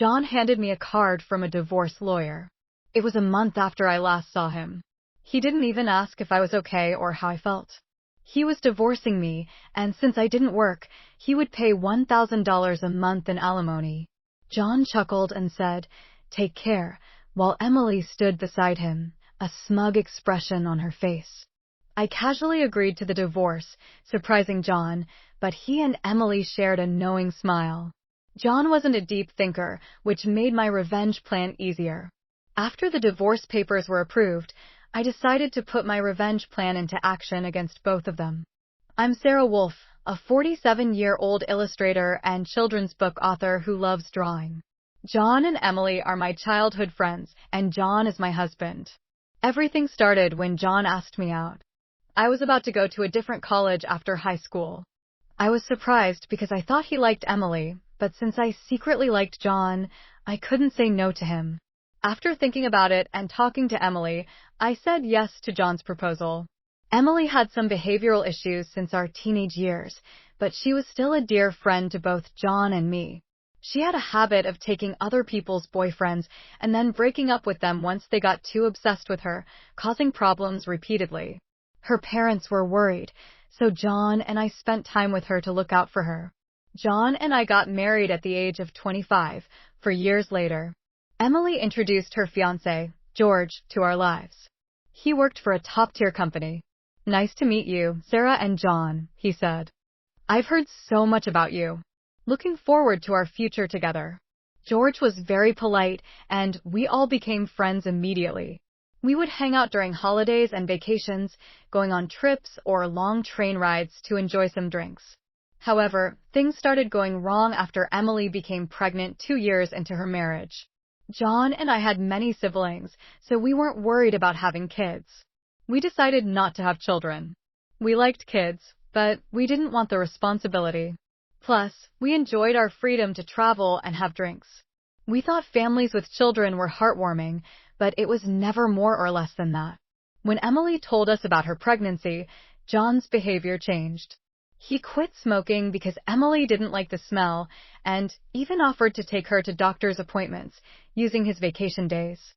John handed me a card from a divorce lawyer. It was a month after I last saw him. He didn't even ask if I was okay or how I felt. He was divorcing me, and since I didn't work, he would pay $1,000 a month in alimony. John chuckled and said, "Take care," while Emily stood beside him, a smug expression on her face. I casually agreed to the divorce, surprising John, but he and Emily shared a knowing smile. John wasn't a deep thinker, which made my revenge plan easier. After the divorce papers were approved, I decided to put my revenge plan into action against both of them. I'm Sarah Wolf, a 47-year-old illustrator and children's book author who loves drawing. John and Emily are my childhood friends, and John is my husband. Everything started when John asked me out. I was about to go to a different college after high school. I was surprised because I thought he liked Emily, but since I secretly liked John, I couldn't say no to him. After thinking about it and talking to Emily, I said yes to John's proposal. Emily had some behavioral issues since our teenage years, but she was still a dear friend to both John and me. She had a habit of taking other people's boyfriends and then breaking up with them once they got too obsessed with her, causing problems repeatedly. Her parents were worried, so John and I spent time with her to look out for her. John and I got married at the age of 25, 4 years later. Emily introduced her fiancé, George, to our lives. He worked for a top-tier company. "Nice to meet you, Sarah and John," he said. "I've heard so much about you. Looking forward to our future together." George was very polite, and we all became friends immediately. We would hang out during holidays and vacations, going on trips or long train rides to enjoy some drinks. However, things started going wrong after Emily became pregnant 2 years into her marriage. John and I had many siblings, so we weren't worried about having kids. We decided not to have children. We liked kids, but we didn't want the responsibility. Plus, we enjoyed our freedom to travel and have drinks. We thought families with children were heartwarming, but it was never more or less than that. When Emily told us about her pregnancy, John's behavior changed. He quit smoking because Emily didn't like the smell and even offered to take her to doctor's appointments, using his vacation days.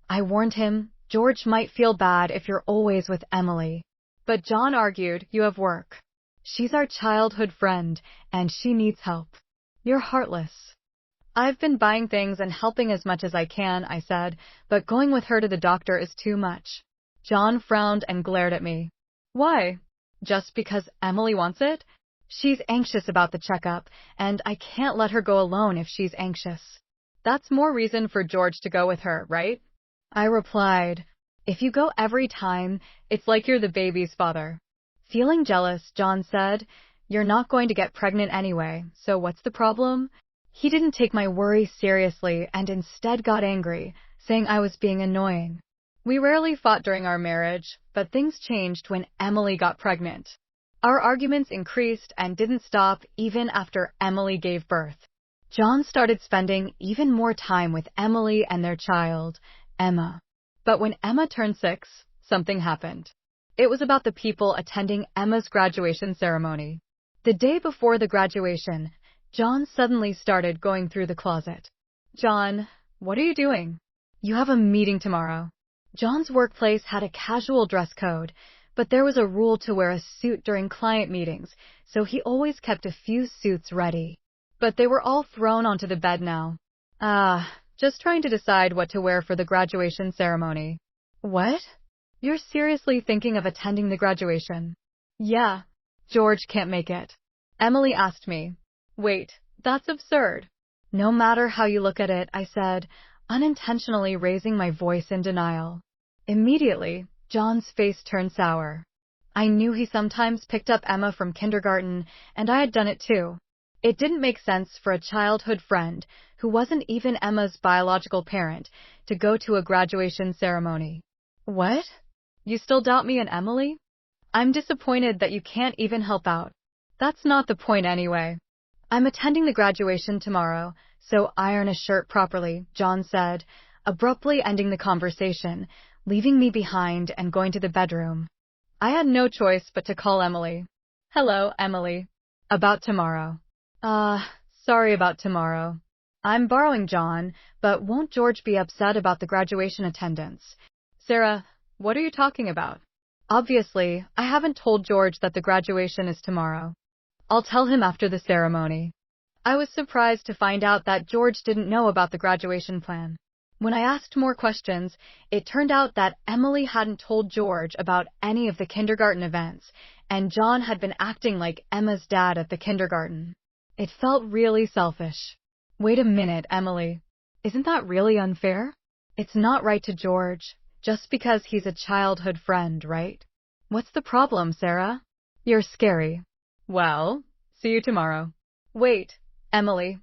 I warned him, "George might feel bad if you're always with Emily." But John argued, "You have work. She's our childhood friend, and she needs help. You're heartless." "I've been buying things and helping as much as I can," I said, "but going with her to the doctor is too much." John frowned and glared at me. "Why? Just because Emily wants it? She's anxious about the checkup, and I can't let her go alone if she's anxious. That's more reason for George to go with her, right?" I replied, "If you go every time, it's like you're the baby's father." Feeling jealous, John said, "You're not going to get pregnant anyway, so what's the problem?" He didn't take my worry seriously and instead got angry, saying I was being annoying. We rarely fought during our marriage, but things changed when Emily got pregnant. Our arguments increased and didn't stop even after Emily gave birth. John started spending even more time with Emily and their child, Emma. But when Emma turned 6, something happened. It was about the people attending Emma's graduation ceremony. The day before the graduation, John suddenly started going through the closet. "John, what are you doing? You have a meeting tomorrow." John's workplace had a casual dress code, but there was a rule to wear a suit during client meetings, so he always kept a few suits ready. But they were all thrown onto the bed now. Just trying to decide what to wear for the graduation ceremony." "What? You're seriously thinking of attending the graduation?" "Yeah. George can't make it." Emily asked me. "Wait, that's absurd." "No matter how you look at it," I said, unintentionally raising my voice in denial. Immediately, John's face turned sour. I knew he sometimes picked up Emma from kindergarten, and I had done it too. It didn't make sense for a childhood friend, who wasn't even Emma's biological parent, to go to a graduation ceremony. "What? You still doubt me and Emily? I'm disappointed that you can't even help out. That's not the point anyway." "I'm attending the graduation tomorrow, so iron a shirt properly," John said, abruptly ending the conversation, leaving me behind and going to the bedroom. I had no choice but to call Emily. "Hello, Emily. About tomorrow." Sorry about tomorrow. I'm borrowing John, but won't George be upset about the graduation attendance? Sarah, what are you talking about? Obviously, I haven't told George that the graduation is tomorrow. I'll tell him after the ceremony. I was surprised to find out that George didn't know about the graduation plan. When I asked more questions, it turned out that Emily hadn't told George about any of the kindergarten events, and John had been acting like Emma's dad at the kindergarten. It felt really selfish. Wait a minute, Emily. Isn't that really unfair? It's not right to George, just because he's a childhood friend, right? What's the problem, Sarah? You're scary. Well, see you tomorrow. Wait, Emily.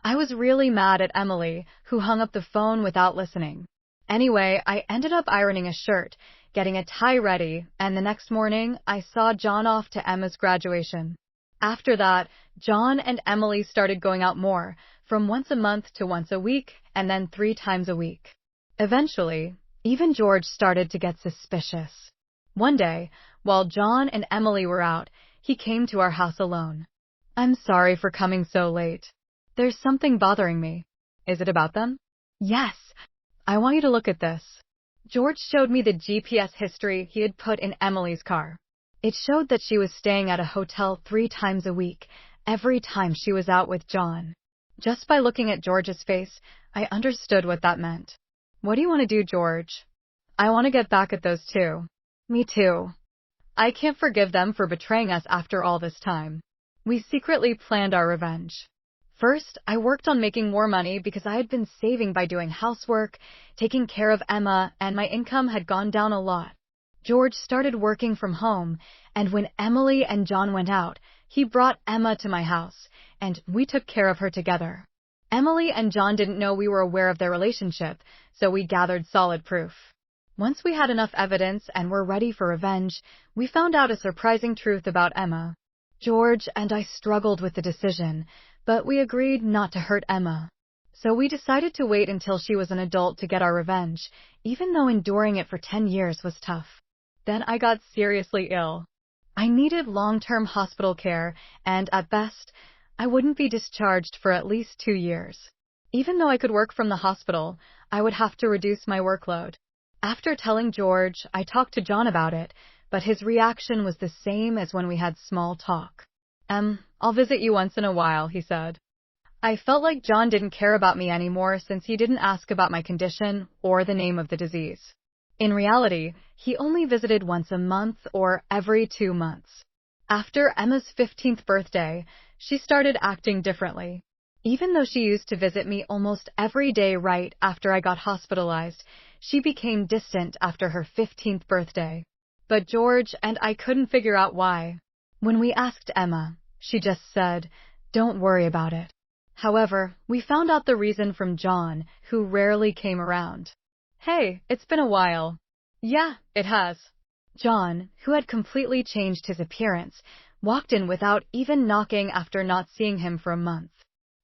I was really mad at Emily, who hung up the phone without listening. Anyway, I ended up ironing a shirt, getting a tie ready, and the next morning, I saw John off to Emma's graduation. After that, John and Emily started going out more, from once a month to once a week, and then 3 times a week. Eventually, even George started to get suspicious. One day, while John and Emily were out, he came to our house alone. I'm sorry for coming so late. There's something bothering me. Is it about them? Yes. I want you to look at this. George showed me the GPS history he had put in Emily's car. It showed that she was staying at a hotel 3 times a week, every time she was out with John. Just by looking at George's face, I understood what that meant. What do you want to do, George? I want to get back at those two. Me too. I can't forgive them for betraying us after all this time. We secretly planned our revenge. First, I worked on making more money because I had been saving by doing housework, taking care of Emma, and my income had gone down a lot. George started working from home, and when Emily and John went out, he brought Emma to my house, and we took care of her together. Emily and John didn't know we were aware of their relationship, so we gathered solid proof. Once we had enough evidence and were ready for revenge, we found out a surprising truth about Emma. George and I struggled with the decision, but we agreed not to hurt Emma. So we decided to wait until she was an adult to get our revenge, even though enduring it for 10 years was tough. Then I got seriously ill. I needed long-term hospital care, and at best, I wouldn't be discharged for at least 2 years. Even though I could work from the hospital, I would have to reduce my workload. After telling George, I talked to John about it, but his reaction was the same as when we had small talk. I'll visit you once in a while, he said. I felt like John didn't care about me anymore since he didn't ask about my condition or the name of the disease. In reality, he only visited once a month or every 2 months. After Emma's 15th birthday, she started acting differently. Even though she used to visit me almost every day right after I got hospitalized, she became distant after her 15th birthday. But George and I couldn't figure out why. When we asked Emma, she just said, "Don't worry about it." However, we found out the reason from John, who rarely came around. Hey, it's been a while. Yeah, it has. John, who had completely changed his appearance, walked in without even knocking after not seeing him for a month.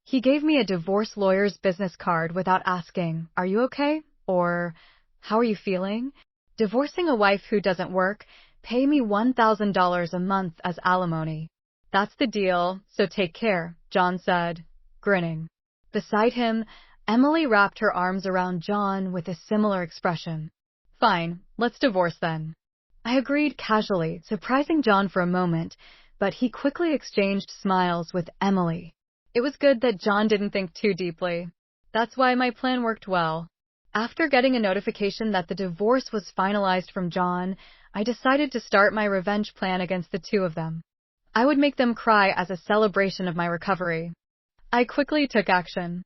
He gave me a divorce lawyer's business card without asking, "Are you okay?" or "How are you feeling?" Divorcing a wife who doesn't work, pay me $1,000 a month as alimony. That's the deal, so take care, John said, grinning. Beside him, Emily wrapped her arms around John with a similar expression. Fine, let's divorce then. I agreed casually, surprising John for a moment, but he quickly exchanged smiles with Emily. It was good that John didn't think too deeply. That's why my plan worked well. After getting a notification that the divorce was finalized from John, I decided to start my revenge plan against the two of them. I would make them cry as a celebration of my recovery. I quickly took action.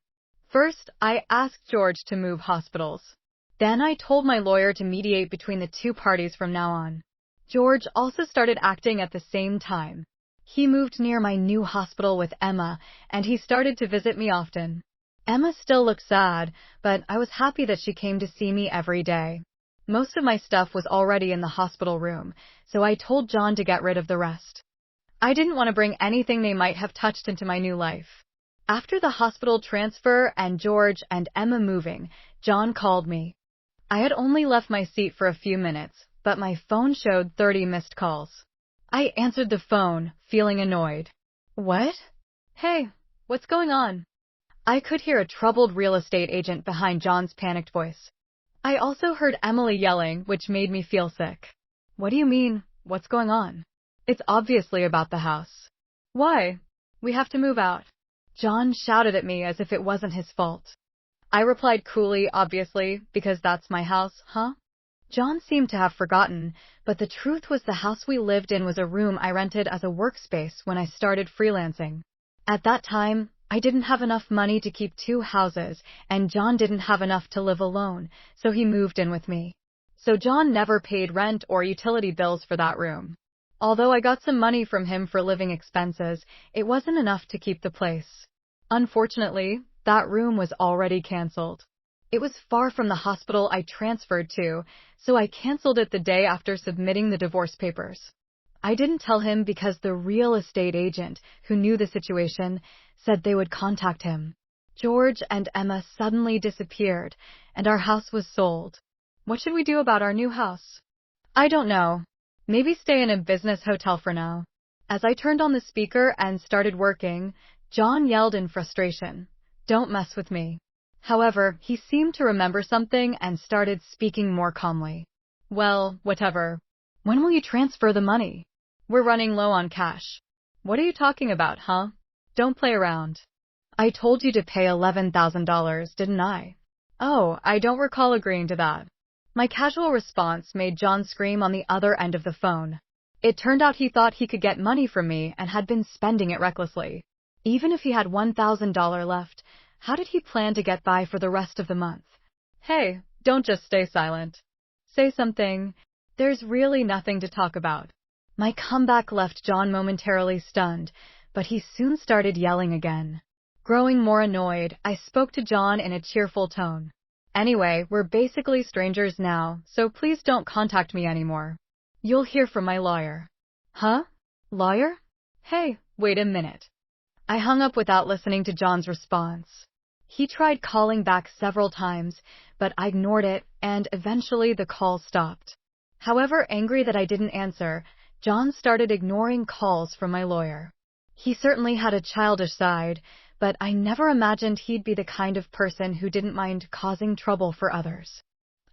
First, I asked George to move hospitals. Then I told my lawyer to mediate between the two parties from now on. George also started acting at the same time. He moved near my new hospital with Emma, and he started to visit me often. Emma still looked sad, but I was happy that she came to see me every day. Most of my stuff was already in the hospital room, so I told John to get rid of the rest. I didn't want to bring anything they might have touched into my new life. After the hospital transfer and George and Emma moving, John called me. I had only left my seat for a few minutes, but my phone showed 30 missed calls. I answered the phone, feeling annoyed. What? Hey, what's going on? I could hear a troubled real estate agent behind John's panicked voice. I also heard Emily yelling, which made me feel sick. What do you mean? What's going on? It's obviously about the house. Why? We have to move out. John shouted at me as if it wasn't his fault. I replied coolly, obviously, because that's my house, huh? John seemed to have forgotten, but the truth was the house we lived in was a room I rented as a workspace when I started freelancing. At that time, I didn't have enough money to keep two houses, and John didn't have enough to live alone, so he moved in with me. So John never paid rent or utility bills for that room. Although I got some money from him for living expenses, it wasn't enough to keep the place. Unfortunately, that room was already canceled. It was far from the hospital I transferred to, so I canceled it the day after submitting the divorce papers. I didn't tell him because the real estate agent, who knew the situation, said they would contact him. George and Emma suddenly disappeared, and our house was sold. What should we do about our new house? I don't know. Maybe stay in a business hotel for now. As I turned on the speaker and started working, John yelled in frustration, "Don't mess with me." However, he seemed to remember something and started speaking more calmly. Well, whatever. When will you transfer the money? We're running low on cash. What are you talking about, huh? Don't play around. I told you to pay $11,000, didn't I? Oh, I don't recall agreeing to that. My casual response made John scream on the other end of the phone. It turned out he thought he could get money from me and had been spending it recklessly. Even if he had $1,000 left, how did he plan to get by for the rest of the month? Hey, don't just stay silent. Say something. There's really nothing to talk about. My comeback left John momentarily stunned, but he soon started yelling again. Growing more annoyed, I spoke to John in a cheerful tone. Anyway, we're basically strangers now, so please don't contact me anymore. You'll hear from my lawyer. Huh? Lawyer? Hey, wait a minute. I hung up without listening to John's response. He tried calling back several times, but I ignored it, and eventually the call stopped. However angry that I didn't answer, John started ignoring calls from my lawyer. He certainly had a childish side, but I never imagined he'd be the kind of person who didn't mind causing trouble for others.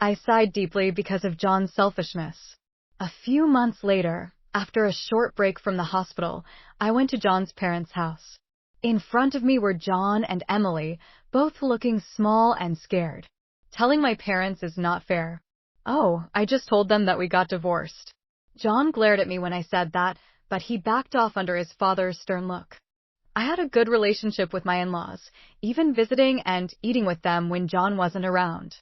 I sighed deeply because of John's selfishness. A few months later, after a short break from the hospital, I went to John's parents' house. In front of me were John and Emily, both looking small and scared. Telling my parents is not fair. Oh, I just told them that we got divorced. John glared at me when I said that, but he backed off under his father's stern look. I had a good relationship with my in-laws, even visiting and eating with them when John wasn't around.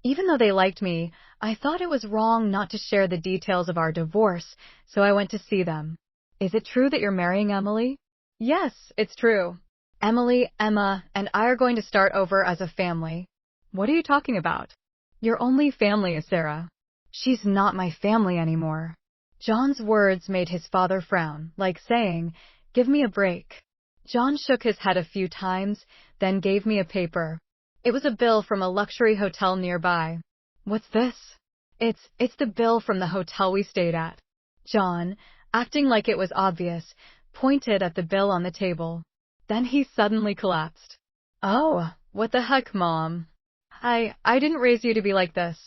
Even though they liked me, I thought it was wrong not to share the details of our divorce, so I went to see them. Is it true that you're marrying Emily? Yes, it's true. Emily, Emma, and I are going to start over as a family. What are you talking about? Your only family is Sarah. She's not my family anymore. John's words made his father frown, like saying, "Give me a break." John shook his head a few times, then gave me a paper. It was a bill from a luxury hotel nearby. What's this? It's the bill from the hotel we stayed at. John, acting like it was obvious, pointed at the bill on the table. Then he suddenly collapsed. Oh, what the heck, Mom? I didn't raise you to be like this.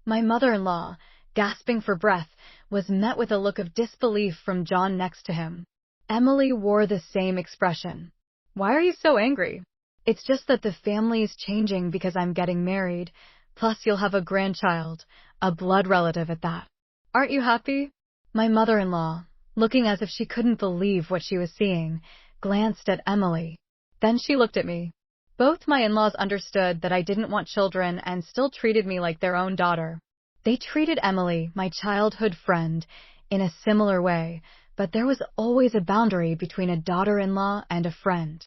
My mother-in-law, gasping for breath, was met with a look of disbelief from John next to him. Emily wore the same expression. Why are you so angry? It's just that the family is changing because I'm getting married, plus you'll have a grandchild, a blood relative at that. Aren't you happy? My mother-in-law, looking as if she couldn't believe what she was seeing, glanced at Emily. Then she looked at me. Both my in-laws understood that I didn't want children and still treated me like their own daughter. They treated Emily, my childhood friend, in a similar way, but there was always a boundary between a daughter-in-law and a friend.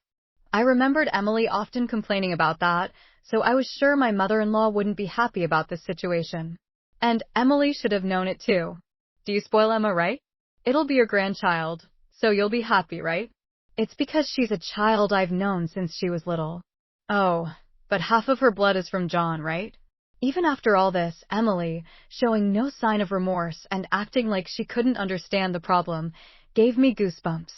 I remembered Emily often complaining about that, so I was sure my mother-in-law wouldn't be happy about this situation. And Emily should have known it too. Do you spoil Emma right? It'll be your grandchild, so you'll be happy, right? It's because she's a child I've known since she was little. Oh, but half of her blood is from John, right? Even after all this, Emily, showing no sign of remorse and acting like she couldn't understand the problem, gave me goosebumps.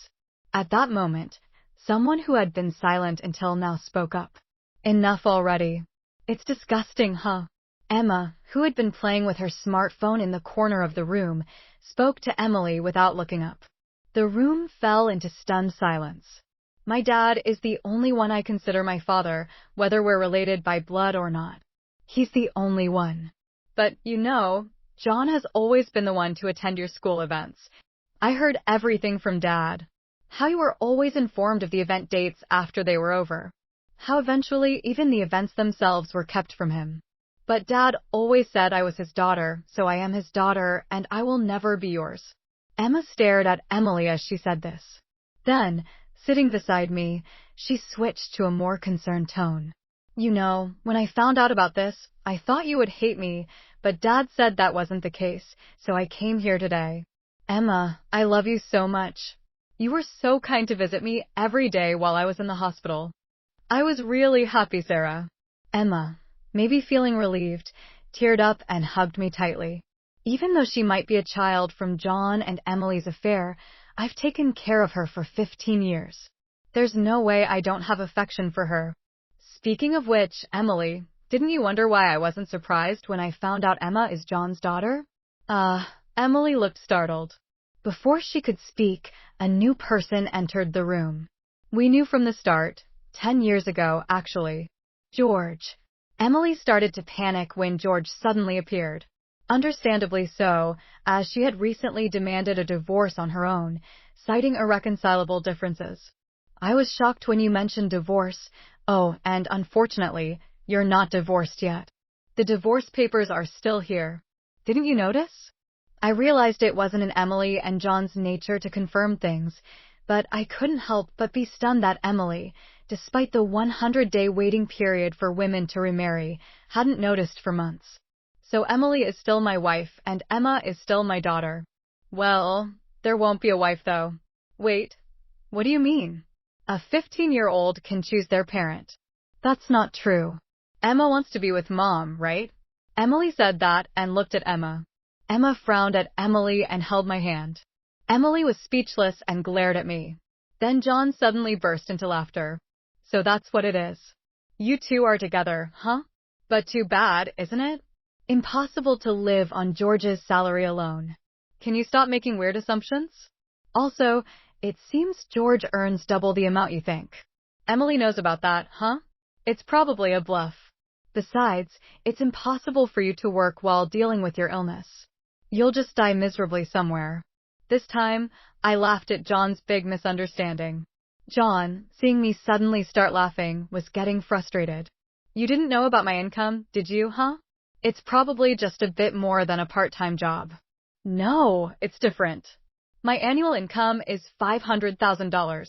At that moment, someone who had been silent until now spoke up. Enough already. It's disgusting, huh? Emma, who had been playing with her smartphone in the corner of the room, spoke to Emily without looking up. The room fell into stunned silence. My dad is the only one I consider my father, whether we're related by blood or not. He's the only one. But, John has always been the one to attend your school events. I heard everything from Dad. How you were always informed of the event dates after they were over. How eventually even the events themselves were kept from him. But Dad always said I was his daughter, so I am his daughter, and I will never be yours. Emma stared at Emily as she said this. Then, sitting beside me, she switched to a more concerned tone. When I found out about this, I thought you would hate me, but Dad said that wasn't the case, so I came here today. Emma, I love you so much. You were so kind to visit me every day while I was in the hospital. I was really happy, Sarah. Emma, maybe feeling relieved, teared up and hugged me tightly. Even though she might be a child from John and Emily's affair, I've taken care of her for 15 years. There's no way I don't have affection for her. Speaking of which, Emily, didn't you wonder why I wasn't surprised when I found out Emma is John's daughter? Emily looked startled. Before she could speak, a new person entered the room. We knew from the start, 10 years ago, actually. George. Emily started to panic when George suddenly appeared. Understandably so, as she had recently demanded a divorce on her own, citing irreconcilable differences. I was shocked when you mentioned divorce. Oh, and unfortunately, you're not divorced yet. The divorce papers are still here. Didn't you notice? I realized it wasn't in Emily and John's nature to confirm things, but I couldn't help but be stunned that Emily, despite the 100-day waiting period for women to remarry, hadn't noticed for months. So Emily is still my wife, and Emma is still my daughter. Well, there won't be a wife, though. Wait, what do you mean? A 15-year-old can choose their parent. That's not true. Emma wants to be with Mom, right? Emily said that and looked at Emma. Emma frowned at Emily and held my hand. Emily was speechless and glared at me. Then John suddenly burst into laughter. So that's what it is. You two are together, huh? But too bad, isn't it? Impossible to live on George's salary alone. Can you stop making weird assumptions? Also, it seems George earns double the amount you think. Emily knows about that, huh? It's probably a bluff. Besides, it's impossible for you to work while dealing with your illness. You'll just die miserably somewhere. This time, I laughed at John's big misunderstanding. John, seeing me suddenly start laughing, was getting frustrated. You didn't know about my income, did you, huh? It's probably just a bit more than a part-time job. No, it's different. My annual income is $500,000.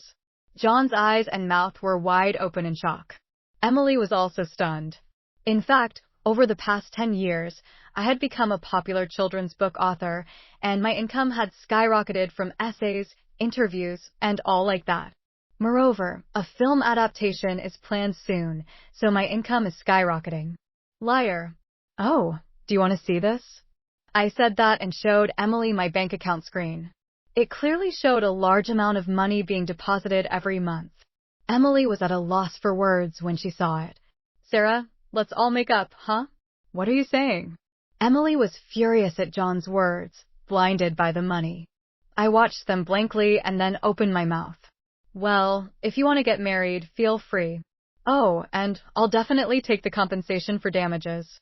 John's eyes and mouth were wide open in shock. Emily was also stunned. In fact, over the past 10 years, I had become a popular children's book author, and my income had skyrocketed from essays, interviews, and all like that. Moreover, a film adaptation is planned soon, so my income is skyrocketing. Liar. Oh, do you want to see this? I said that and showed Emily my bank account screen. It clearly showed a large amount of money being deposited every month. Emily was at a loss for words when she saw it. Sarah, let's all make up, huh? What are you saying? Emily was furious at John's words, blinded by the money. I watched them blankly and then opened my mouth. Well, if you want to get married, feel free. Oh, and I'll definitely take the compensation for damages.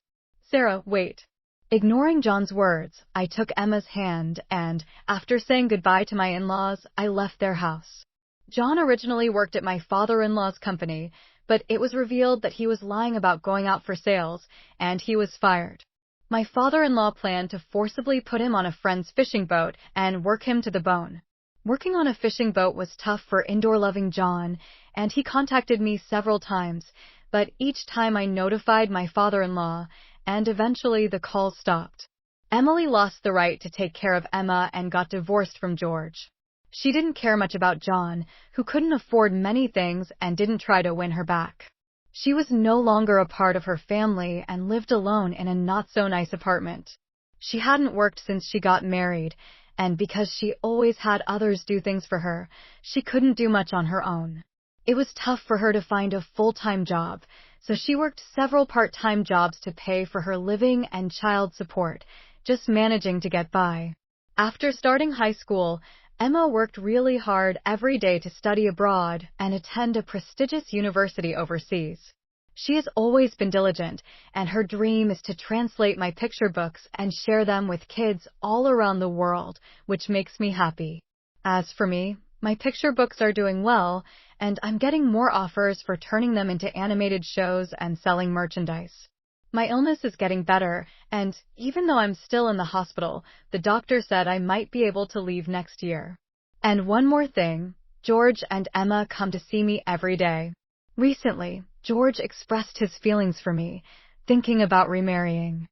Sarah, wait. Ignoring John's words, I took Emma's hand and, after saying goodbye to my in-laws, I left their house. John originally worked at my father-in-law's company, but it was revealed that he was lying about going out for sales, and he was fired. My father-in-law planned to forcibly put him on a friend's fishing boat and work him to the bone. Working on a fishing boat was tough for indoor-loving John, and he contacted me several times, but each time I notified my father-in-law, and eventually the calls stopped. Emily lost the right to take care of Emma and got divorced from George. She didn't care much about John, who couldn't afford many things and didn't try to win her back. She was no longer a part of her family and lived alone in a not-so-nice apartment. She hadn't worked since she got married, and because she always had others do things for her, she couldn't do much on her own. It was tough for her to find a full-time job, so she worked several part-time jobs to pay for her living and child support, just managing to get by. After starting high school, Emma worked really hard every day to study abroad and attend a prestigious university overseas. She has always been diligent, and her dream is to translate my picture books and share them with kids all around the world, which makes me happy. As for me, my picture books are doing well, and I'm getting more offers for turning them into animated shows and selling merchandise. My illness is getting better, and even though I'm still in the hospital, the doctor said I might be able to leave next year. And one more thing, George and Emma come to see me every day. Recently, George expressed his feelings for me, thinking about remarrying.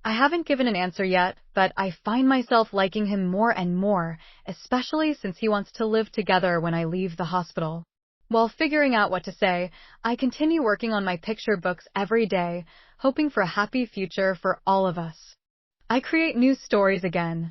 I haven't given an answer yet, but I find myself liking him more and more, especially since he wants to live together when I leave the hospital. While figuring out what to say, I continue working on my picture books every day, hoping for a happy future for all of us. I create new stories again,